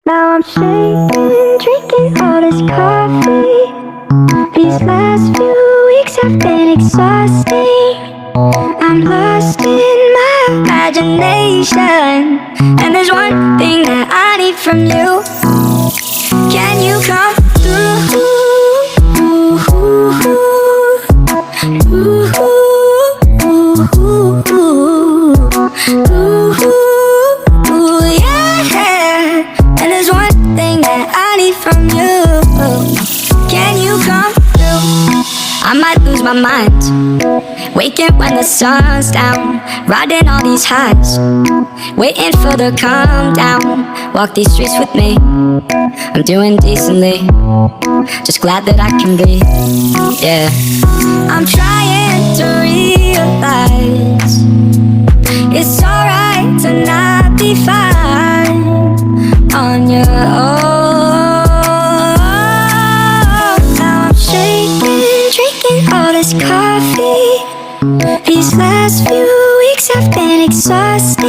Now I'm shaking, drinking all this coffee. These last few weeks have been exhausting. I'm lost in my imagination, and there's one thing that I need from you. Can you come through? Yeah. And there's one thing that I need from you. Can you come through? I might lose my mind, waking when the sun's down, riding all these highs, waiting for the calm down. Walk these streets with me, I'm doing decently, just glad that I can breathe. Yeah, I'm trying to realize it's alright to not be fine on your own. Now I'm shaking, drinking all this coffee. These last few weeks have been exhausting.